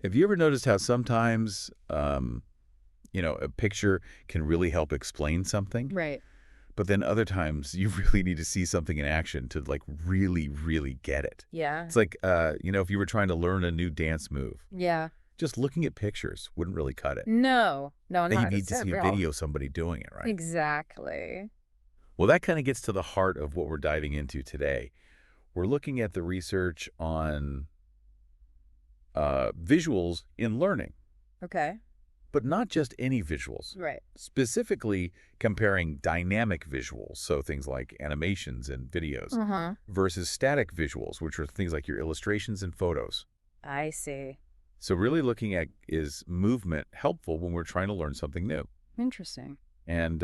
Have you ever noticed how sometimes, a picture can really help explain something, Right. but then other times you really need to see something in action to like really, really get it? Yeah. It's like, if you were trying to learn a new dance move, Yeah. just looking at pictures wouldn't really cut it. No. No, Then you not need to see a real. video of somebody doing it, right? Exactly. Well, that kind of gets to the heart of what we're diving into today. We're looking at the research on visuals in learning, Okay. but not just any visuals. Right. Specifically comparing dynamic visuals, so things like animations and videos, Uh-huh. versus static visuals, which are things like your illustrations and photos. I see. So really looking at is movement helpful when we're trying to learn something new? Interesting. And,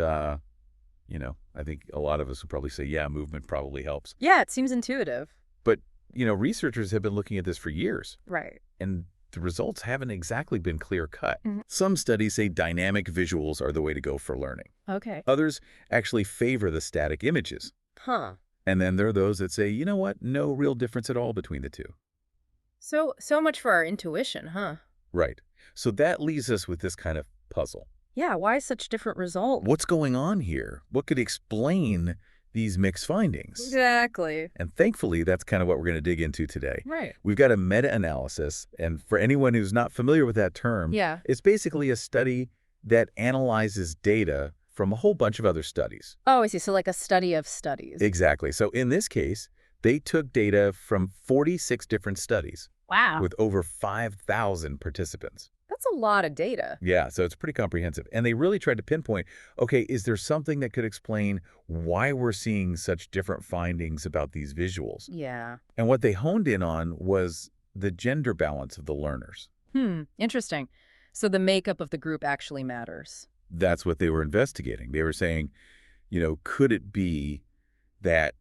I think a lot of us would probably say, yeah, movement probably helps. Yeah, it seems intuitive. But, researchers have been looking at this for years, Right. and the results haven't exactly been clear-cut. Mhm. Some studies say dynamic visuals are the way to go for learning. Okay. Others actually favor the static images. Huh. And then there are those that say, you know what, no real difference at all between the two. So much for our intuition, huh? Right. So that leaves us with this kind of puzzle. Yeah, why such different results? What's going on here? What could explain these mixed findings? Exactly. And thankfully, that's kind of what we're going to dig into today. Right. We've got a meta-analysis, and for anyone who's not familiar with that term, Yeah. it's basically a study that analyzes data from a whole bunch of other studies. Oh, I see. So like a study of studies. Exactly. So in this case, they took data from 46 different studies Wow. with over 5,000 participants. That's a lot of data. Yeah, so it's pretty comprehensive. And they really tried to pinpoint, okay, is there something that could explain why we're seeing such different findings about these visuals? Yeah. And what they honed in on was the gender balance of the learners. Interesting. So the makeup of the group actually matters. That's what they were investigating. They were saying, could it be that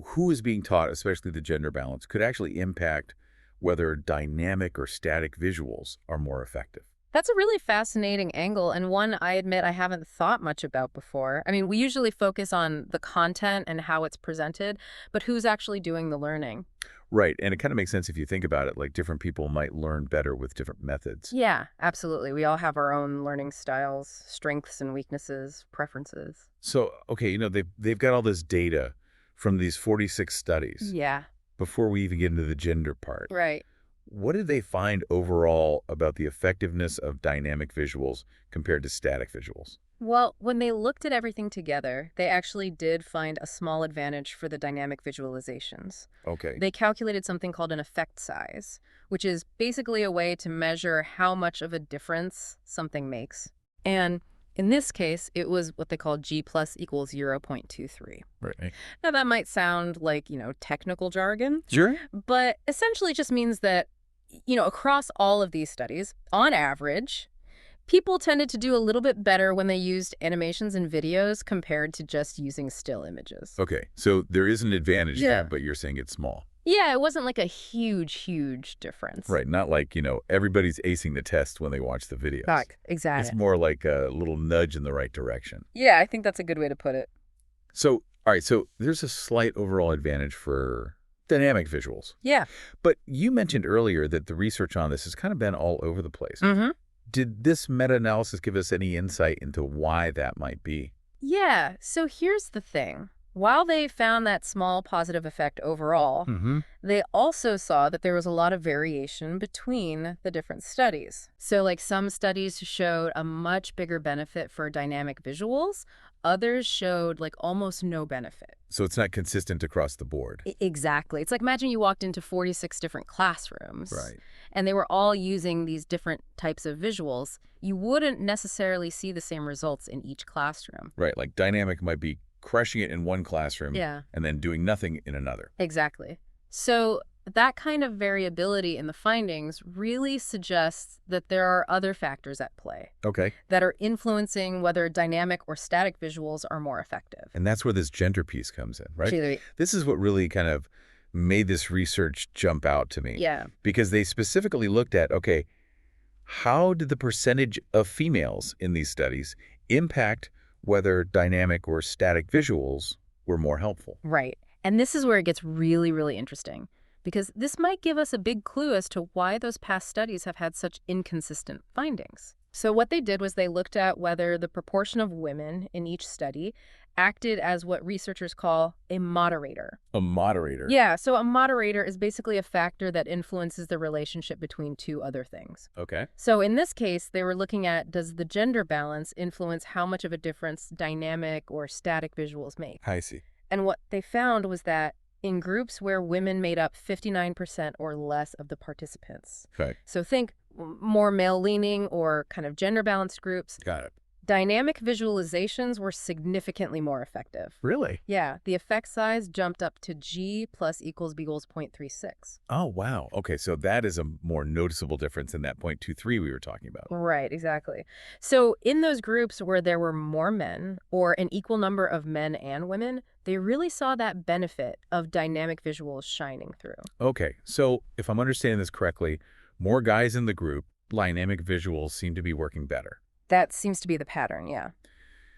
who is being taught, especially the gender balance, could actually impact whether dynamic or static visuals are more effective? That's a really fascinating angle, and one I admit I haven't thought much about before. I mean, we usually focus on the content and how it's presented, but who's actually doing the learning? Right, and it kind of makes sense if you think about it, like different people might learn better with different methods. Yeah, absolutely. We all have our own learning styles, strengths and weaknesses, preferences. So, okay, they've got all this data from these 46 studies Yeah, before we even get into the gender part. right. What did they find overall about the effectiveness of dynamic visuals compared to static visuals? Well, when they looked at everything together, they actually did find a small advantage for the dynamic visualizations. Okay. They calculated something called an effect size, which is basically a way to measure how much of a difference something makes. And in this case, it was what they call G plus equals 0.23. Right. Now, that might sound like, technical jargon, Sure. but essentially it just means that, across all of these studies, on average, people tended to do a little bit better when they used animations and videos compared to just using still images. Okay, so there is an advantage Yeah. there, but you're saying it's small. Yeah, it wasn't like a huge, huge difference. Right, not like, everybody's acing the test when they watch the videos. It's Exactly. more like a little nudge in the right direction. Yeah, I think that's a good way to put it. So, all right, so there's a slight overall advantage for dynamic visuals. Yeah. But you mentioned earlier that the research on this has kind of been all over the place. Mm-hmm. Did this meta-analysis give us any insight into why that might be? Yeah, so here's the thing. While they found that small positive effect overall, Mm-hmm. they also saw that there was a lot of variation between the different studies. So like some studies showed a much bigger benefit for dynamic visuals, others showed like almost no benefit. So it's not consistent across the board. Exactly. It's like imagine you walked into 46 different classrooms. Right. And they were all using these different types of visuals. You wouldn't necessarily see the same results in each classroom. Right, like dynamic might be crushing it in one classroom Yeah. and then doing nothing in another. Exactly. So that kind of variability in the findings really suggests that there are other factors at play Okay. that are influencing whether dynamic or static visuals are more effective. And that's where this gender piece comes in, right? Actually, This is what really kind of made this research jump out to me. yeah. Because they specifically looked at, okay, how did the percentage of females in these studies impact whether dynamic or static visuals were more helpful? Right. And this is where it gets really, really interesting. because this might give us a big clue as to why those past studies have had such inconsistent findings. So what they did was they looked at whether the proportion of women in each study acted as what researchers call a moderator. A moderator. Yeah, so a moderator is basically a factor that influences the relationship between two other things. Okay. So in this case, they were looking at, does the gender balance influence how much of a difference dynamic or static visuals make? I see. And what they found was that in groups where women made up 59% or less of the participants, Okay. so think more male-leaning or kind of gender-balanced groups, Got it. dynamic visualizations were significantly more effective. Really? Yeah, the effect size jumped up to G plus equals B equals 0.36. Oh, wow. Okay, so that is a more noticeable difference than that 0.23 we were talking about. Right, exactly. So in those groups where there were more men or an equal number of men and women, they really saw that benefit of dynamic visuals shining through. Okay, so if I'm understanding this correctly, more guys in the group, dynamic visuals seem to be working better. That seems to be the pattern, yeah.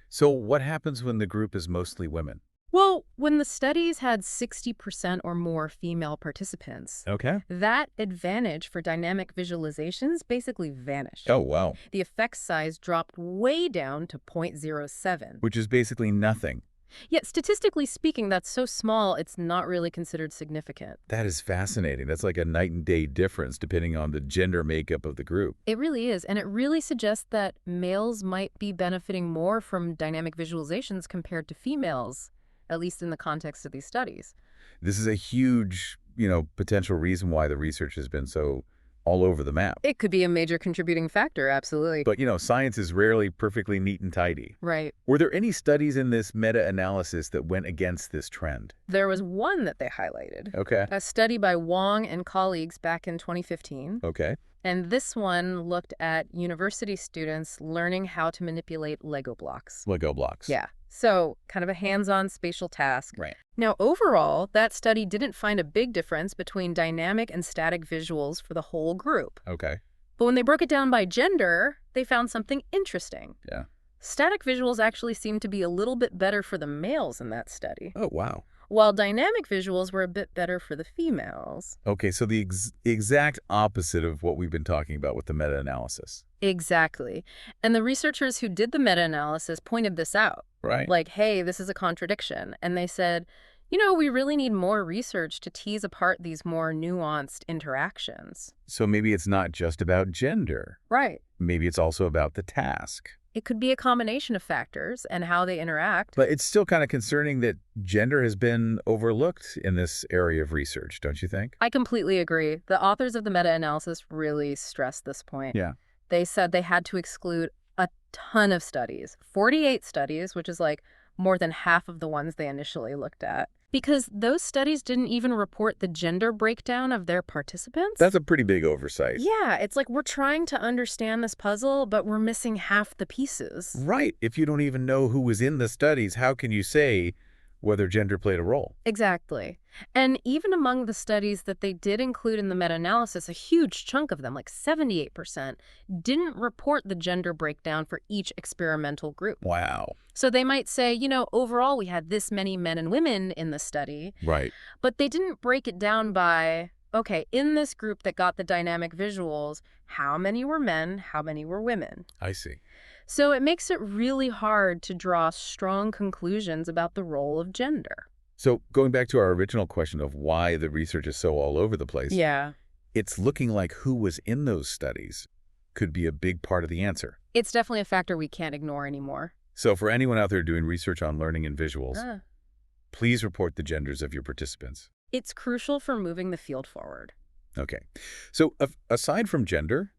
So what happens when the group is mostly women? Well, when the studies had 60% or more female participants, Okay. that advantage for dynamic visualizations basically vanished. Oh, wow. The effect size dropped way down to 0.07. Which is basically nothing. Yet, statistically speaking, that's so small, it's not really considered significant. That is fascinating. That's like a night and day difference depending on the gender makeup of the group. It really is, and it really suggests that males might be benefiting more from dynamic visualizations compared to females, at least in the context of these studies. This is a huge, potential reason why the research has been so all over the map. It could be a major contributing factor, absolutely. But, science is rarely perfectly neat and tidy. Right. Were there any studies in this meta-analysis that went against this trend? There was one that they highlighted. Okay. A study by Wong and colleagues back in 2015. Okay. And this one looked at university students learning how to manipulate Lego blocks. Lego blocks. Yeah. So kind of a hands-on spatial task. Right. Now, overall, that study didn't find a big difference between dynamic and static visuals for the whole group. Okay. But when they broke it down by gender, they found something interesting. Yeah. Static visuals actually seemed to be a little bit better for the males in that study, Oh, wow. while dynamic visuals were a bit better for the females. Okay, so the exact opposite of what we've been talking about with the meta-analysis. Exactly. And the researchers who did the meta-analysis pointed this out. Right. Like, hey, this is a contradiction. And they said, we really need more research to tease apart these more nuanced interactions. So maybe it's not just about gender. Right. Maybe it's also about the task. It could be a combination of factors and how they interact. But it's still kind of concerning that gender has been overlooked in this area of research, don't you think? I completely agree. The authors of the meta-analysis really stressed this point. Yeah. They said they had to exclude a ton of studies, 48 studies, which is like more than half of the ones they initially looked at, because those studies didn't even report the gender breakdown of their participants. That's a pretty big oversight. Yeah, it's like we're trying to understand this puzzle, but we're missing half the pieces. Right. If you don't even know who was in the studies, how can you say whether gender played a role? Exactly. And even among the studies that they did include in the meta-analysis, a huge chunk of them, like 78%, didn't report the gender breakdown for each experimental group. Wow. So they might say, overall we had this many men and women in the study, Right. but they didn't break it down by, okay, in this group that got the dynamic visuals, how many were men, how many were women? I see. So it makes it really hard to draw strong conclusions about the role of gender. So going back to our original question of why the research is so all over the place, Yeah. it's looking like who was in those studies could be a big part of the answer. It's definitely a factor we can't ignore anymore. So for anyone out there doing research on learning and visuals, please report the genders of your participants. It's crucial for moving the field forward. Okay. So aside from gender,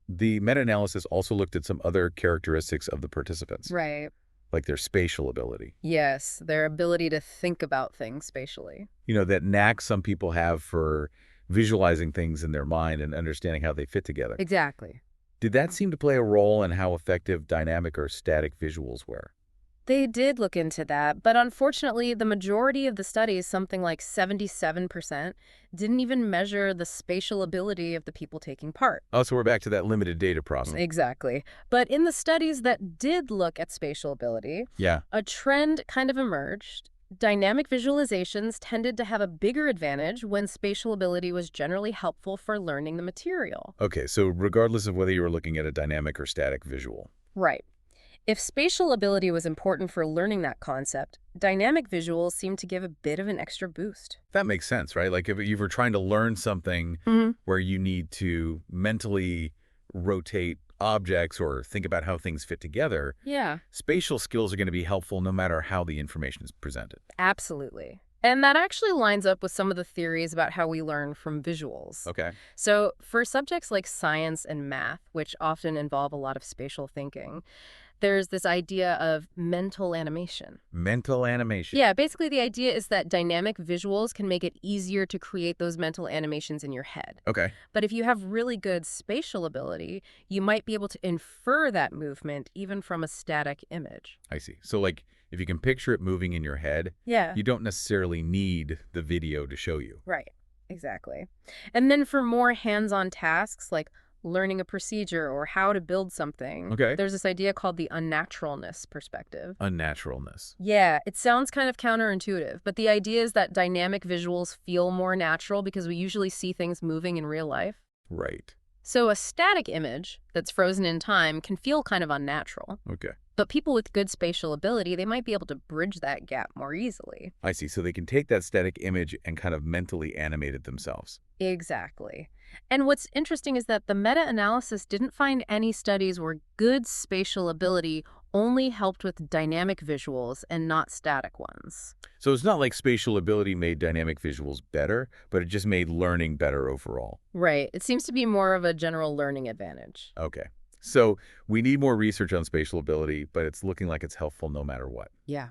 the meta-analysis also looked at some other characteristics of the participants, Right. like their spatial ability. Yes, their ability to think about things spatially. That knack some people have for visualizing things in their mind and understanding how they fit together. Exactly. Did that seem to play a role in how effective dynamic or static visuals were? They did look into that, but unfortunately, the majority of the studies, something like 77%, didn't even measure the spatial ability of the people taking part. Oh, so we're back to that limited data problem. Exactly. But in the studies that did look at spatial ability, Yeah. a trend kind of emerged. Dynamic visualizations tended to have a bigger advantage when spatial ability was generally helpful for learning the material. Okay, so regardless of whether you were looking at a dynamic or static visual. Right. If spatial ability was important for learning that concept, dynamic visuals seem to give a bit of an extra boost. That makes sense, right? Like if you were trying to learn something where you need to mentally rotate objects or think about how things fit together, Yeah, spatial skills are going to be helpful no matter how the information is presented. absolutely. And that actually lines up with some of the theories about how we learn from visuals. Okay. So, for subjects like science and math, which often involve a lot of spatial thinking, there's this idea of mental animation. Mental animation. Yeah, basically the idea is that dynamic visuals can make it easier to create those mental animations in your head. Okay. But if you have really good spatial ability, you might be able to infer that movement even from a static image. I see. So like if you can picture it moving in your head, Yeah. you don't necessarily need the video to show you. Right, exactly. And then for more hands-on tasks like learning a procedure or how to build something, Okay. there's this idea called the unnaturalness perspective. Unnaturalness. Yeah, it sounds kind of counterintuitive, but the idea is that dynamic visuals feel more natural because we usually see things moving in real life. Right. So a static image that's frozen in time can feel kind of unnatural. Okay. But people with good spatial ability, they might be able to bridge that gap more easily. I see. So they can take that static image and kind of mentally animate it themselves. Exactly. And what's interesting is that the meta-analysis didn't find any studies where good spatial ability only helped with dynamic visuals and not static ones. So it's not like spatial ability made dynamic visuals better, but it just made learning better overall. Right. It seems to be more of a general learning advantage. Okay. So we need more research on spatial ability, but it's looking like it's helpful no matter what. Yeah.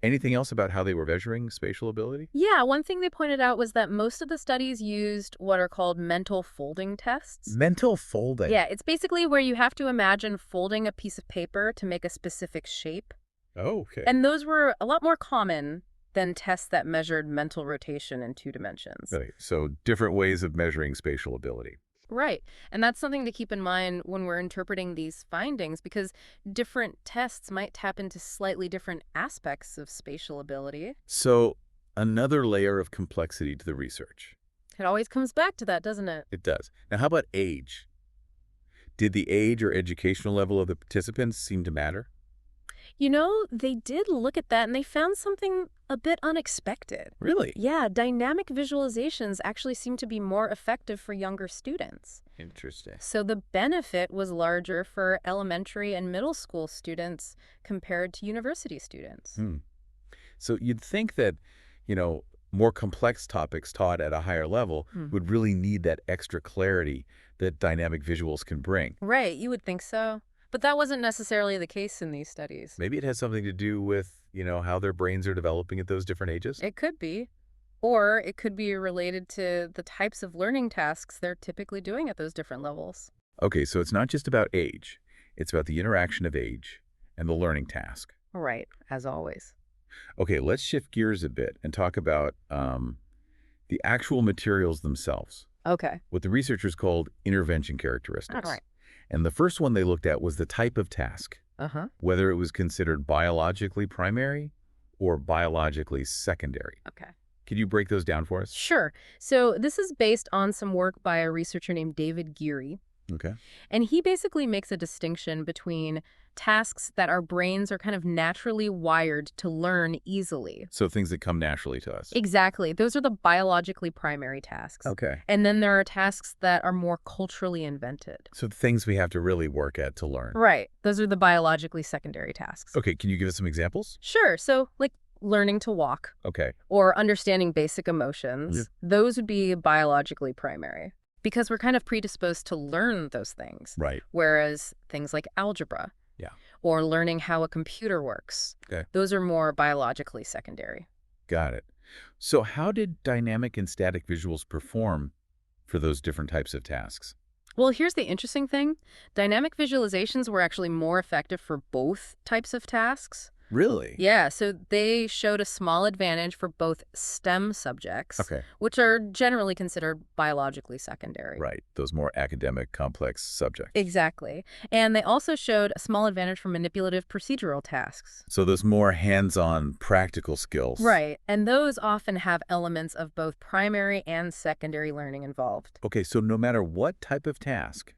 Anything else about how they were measuring spatial ability? Yeah, one thing they pointed out was that most of the studies used what are called mental folding tests. Mental folding. Yeah, it's basically where you have to imagine folding a piece of paper to make a specific shape. Oh, okay. And those were a lot more common than tests that measured mental rotation in 2 dimensions. Right. So different ways of measuring spatial ability. Right. And that's something to keep in mind when we're interpreting these findings because different tests might tap into slightly different aspects of spatial ability. So another layer of complexity to the research. It always comes back to that, doesn't it? It does. Now, how about age? Did the age or educational level of the participants seem to matter? You know, they did look at that and they found something a bit unexpected. Really? Yeah, dynamic visualizations actually seem to be more effective for younger students. Interesting. So the benefit was larger for elementary and middle school students compared to university students. So you'd think that, more complex topics taught at a higher level would really need that extra clarity that dynamic visuals can bring. Right, you would think so. But that wasn't necessarily the case in these studies. Maybe it has something to do with, how their brains are developing at those different ages? It could be. Or it could be related to the types of learning tasks they're typically doing at those different levels. Okay, so it's not just about age. It's about the interaction of age and the learning task. Right, as always. Okay, let's shift gears a bit and talk about the actual materials themselves, Okay. what the researchers called intervention characteristics. All right. And the first one they looked at was the type of task, Uh-huh. whether it was considered biologically primary or biologically secondary. Okay. Could you break those down for us? Sure. So this is based on some work by a researcher named David Geary. Okay. And he basically makes a distinction between tasks that our brains are kind of naturally wired to learn easily. So things that come naturally to us. Exactly. Those are the biologically primary tasks. Okay. And then there are tasks that are more culturally invented. So things we have to really work at to learn. Right. Those are the biologically secondary tasks. Okay, can you give us some examples? Sure. So, like learning to walk Okay. or understanding basic emotions, Yeah. those would be biologically primary because we're kind of predisposed to learn those things. Right. Whereas things like algebra Yeah. or learning how a computer works, Okay. those are more biologically secondary. Got it. So how did dynamic and static visuals perform for those different types of tasks? Well, here's the interesting thing. Dynamic visualizations were actually more effective for both types of tasks. Really? Yeah, so they showed a small advantage for both STEM subjects, Okay. which are generally considered biologically secondary. Right. Those more academic, complex subjects. Exactly. And they also showed a small advantage for manipulative procedural tasks. So those more hands-on, practical skills. Right. And those often have elements of both primary and secondary learning involved. Okay, so no matter what type of task,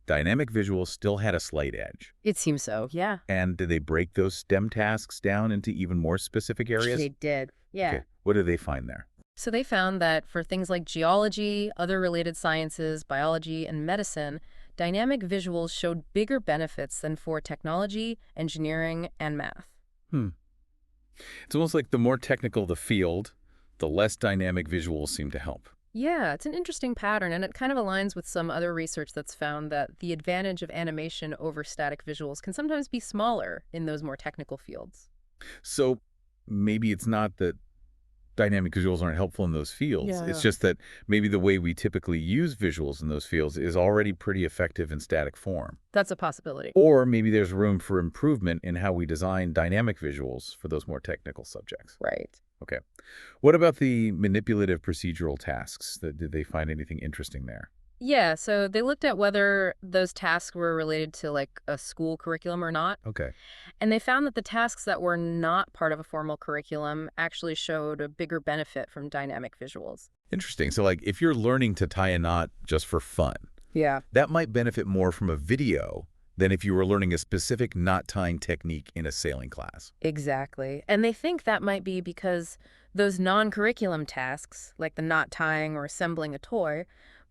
dynamic visuals still had a slight edge. It seems so, yeah. And did they break those STEM tasks down into even more specific areas? They did. Yeah. Okay, what did they find there? So they found that for things like geology, other related sciences, biology, and medicine, dynamic visuals showed bigger benefits than for technology, engineering, and math. Hmm. It's almost like the more technical the field, the less dynamic visuals seem to help. Yeah, it's an interesting pattern, and it kind of aligns with some other research that's found that the advantage of animation over static visuals can sometimes be smaller in those more technical fields. So maybe it's not that dynamic visuals aren't helpful in those fields. It's Yeah. just that maybe the way we typically use visuals in those fields is already pretty effective in static form. That's a possibility. Or maybe there's room for improvement in how we design dynamic visuals for those more technical subjects. Right. Okay. What about the manipulative procedural tasks? Did they find anything interesting there? Yeah, so they looked at whether those tasks were related to like a school curriculum or not. Okay. And they found that the tasks that were not part of a formal curriculum actually showed a bigger benefit from dynamic visuals. Interesting. So like if you're learning to tie a knot just for fun, Yeah. that might benefit more from a video than if you were learning a specific knot tying technique in a sailing class. Exactly. And they think that might be because those non-curriculum tasks, like the knot tying or assembling a toy,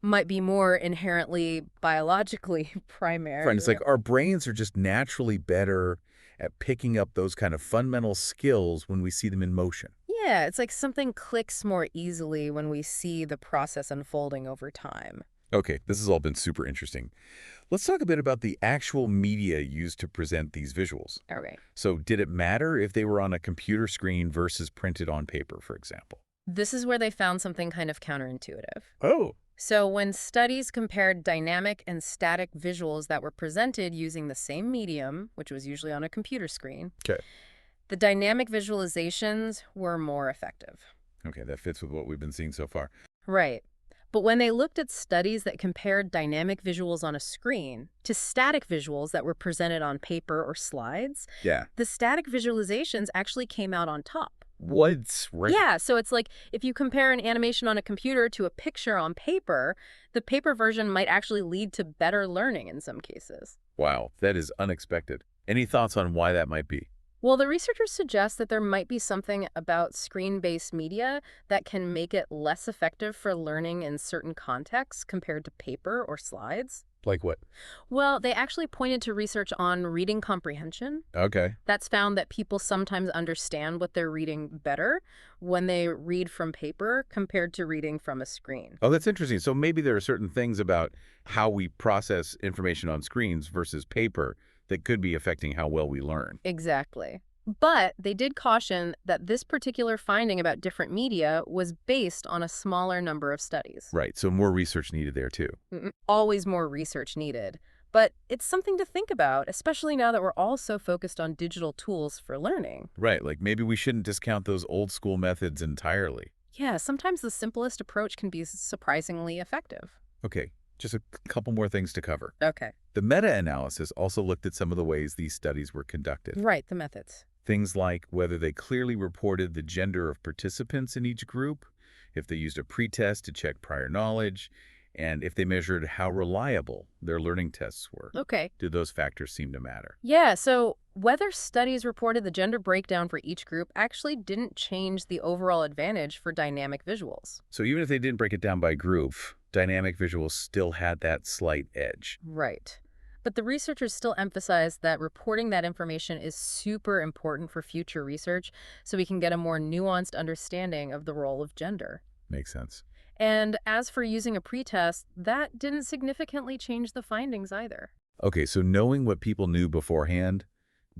might be more inherently biologically primary. Friend, it's like our brains are just naturally better at picking up those kind of fundamental skills when we see them in motion. Yeah, it's like something clicks more easily when we see the process unfolding over time. Okay, this has all been super interesting. Let's talk a bit about the actual media used to present these visuals. All right. So did it matter if they were on a computer screen versus printed on paper, for example? This is where they found something kind of counterintuitive. Oh. So when studies compared dynamic and static visuals that were presented using the same medium, which was usually on a computer screen, Okay. the dynamic visualizations were more effective. Okay, that fits with what we've been seeing so far. Right. But when they looked at studies that compared dynamic visuals on a screen to static visuals that were presented on paper or slides, Yeah. the static visualizations actually came out on top. What's right? Yeah, so it's like if you compare an animation on a computer to a picture on paper, the paper version might actually lead to better learning in some cases. Wow, that is unexpected. Any thoughts on why that might be? Well, the researchers suggest that there might be something about screen-based media that can make it less effective for learning in certain contexts compared to paper or slides. Like what? Well, they actually pointed to research on reading comprehension. Okay. That's found that people sometimes understand what they're reading better when they read from paper compared to reading from a screen. Oh, that's interesting. So maybe there are certain things about how we process information on screens versus paper that could be affecting how well we learn. Exactly. But they did caution that this particular finding about different media was based on a smaller number of studies. Right, so more research needed there too. Always more research needed. But it's something to think about, especially now that we're all so focused on digital tools for learning. Right, like maybe we shouldn't discount those old school methods entirely. Yeah, sometimes the simplest approach can be surprisingly effective. Okay, just a couple more things to cover. Okay. The meta-analysis also looked at some of the ways these studies were conducted. Right, the methods. Things like whether they clearly reported the gender of participants in each group, if they used a pretest to check prior knowledge, and if they measured how reliable their learning tests were. Okay. Did those factors seem to matter? Yeah, so whether studies reported the gender breakdown for each group actually didn't change the overall advantage for dynamic visuals. So even if they didn't break it down by group, dynamic visuals still had that slight edge. Right. But the researchers still emphasize that reporting that information is super important for future research so we can get a more nuanced understanding of the role of gender. Makes sense. And as for using a pretest, that didn't significantly change the findings either. Okay, so knowing what people knew beforehand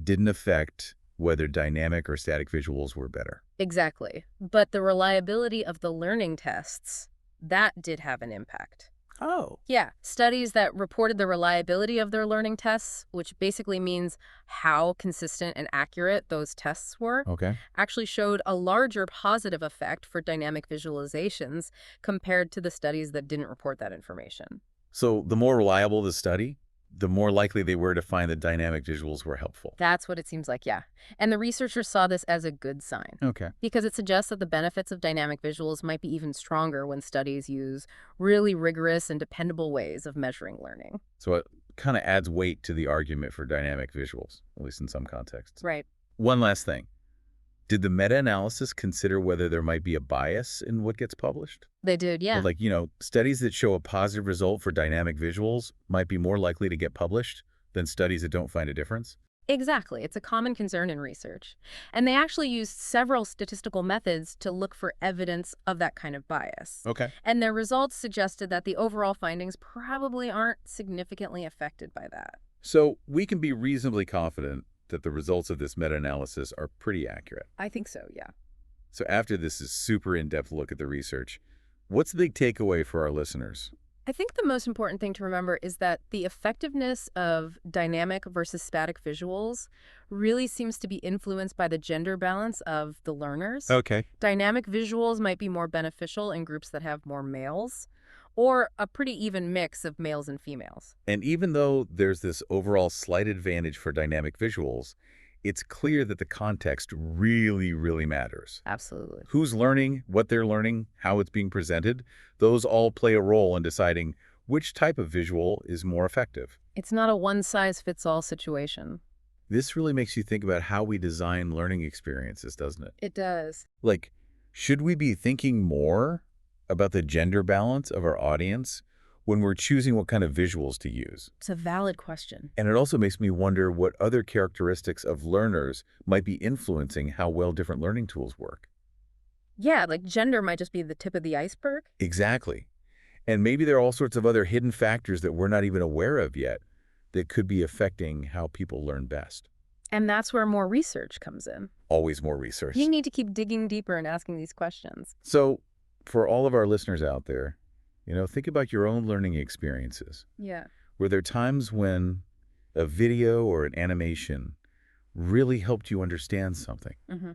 didn't affect whether dynamic or static visuals were better. Exactly. But the reliability of the learning tests, that did have an impact. Oh, Yeah, studies that reported the reliability of their learning tests, which basically means how consistent and accurate those tests were, okay. actually showed a larger positive effect for dynamic visualizations compared to the studies that didn't report that information. So the more reliable the study, the more likely they were to find that dynamic visuals were helpful. That's what it seems like, yeah. And the researchers saw this as a good sign Okay. because it suggests that the benefits of dynamic visuals might be even stronger when studies use really rigorous and dependable ways of measuring learning. So it kind of adds weight to the argument for dynamic visuals, at least in some contexts. Right. One last thing. Did the meta-analysis consider whether there might be a bias in what gets published? They did, Or yeah. like, studies that show a positive result for dynamic visuals might be more likely to get published than studies that don't find a difference? Exactly. It's a common concern in research. And they actually used several statistical methods to look for evidence of that kind of bias. Okay. And their results suggested that the overall findings probably aren't significantly affected by that. So we can be reasonably confident that the results of this meta-analysis are pretty accurate. I think so, yeah. So after this is super in-depth look at the research, what's the big takeaway for our listeners? I think the most important thing to remember is that the effectiveness of dynamic versus static visuals really seems to be influenced by the gender balance of the learners. Okay. Dynamic visuals might be more beneficial in groups that have more males, or a pretty even mix of males and females. And even though there's this overall slight advantage for dynamic visuals, it's clear that the context really, really matters. Absolutely. Who's learning, what they're learning, how it's being presented, those all play a role in deciding which type of visual is more effective. It's not a one-size-fits-all situation. This really makes you think about how we design learning experiences, doesn't it? It does. Like, should we be thinking more about the gender balance of our audience when we're choosing what kind of visuals to use? It's a valid question. And it also makes me wonder what other characteristics of learners might be influencing how well different learning tools work. Yeah, like gender might just be the tip of the iceberg. Exactly. And maybe there are all sorts of other hidden factors that we're not even aware of yet that could be affecting how people learn best. And that's where more research comes in. Always more research. You need to keep digging deeper and asking these questions. So for all of our listeners out there, think about your own learning experiences. Yeah. Were there times when a video or an animation really helped you understand something? Mm-hmm.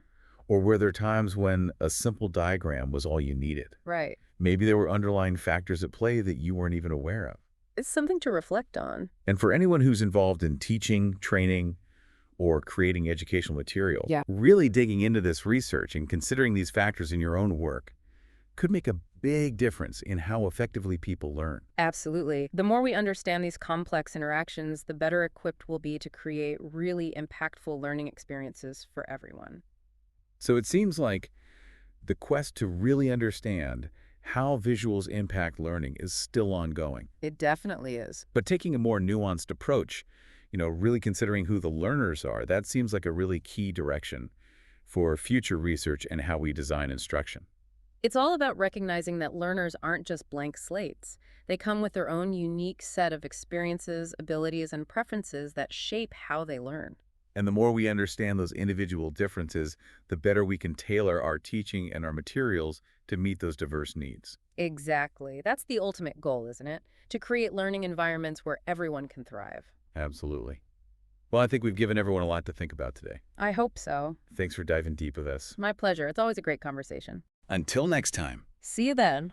Or were there times when a simple diagram was all you needed? Right. Maybe there were underlying factors at play that you weren't even aware of. It's something to reflect on. And for anyone who's involved in teaching, training, or creating educational material, Yeah. really digging into this research and considering these factors in your own work could make a big difference in how effectively people learn. Absolutely. The more we understand these complex interactions, the better equipped we'll be to create really impactful learning experiences for everyone. So it seems like the quest to really understand how visuals impact learning is still ongoing. It definitely is. But taking a more nuanced approach, really considering who the learners are, that seems like a really key direction for future research and how we design instruction. It's all about recognizing that learners aren't just blank slates. They come with their own unique set of experiences, abilities, and preferences that shape how they learn. And the more we understand those individual differences, the better we can tailor our teaching and our materials to meet those diverse needs. Exactly. That's the ultimate goal, isn't it? To create learning environments where everyone can thrive. Absolutely. Well, I think we've given everyone a lot to think about today. I hope so. Thanks for diving deep with us. My pleasure. It's always a great conversation. Until next time. See you then.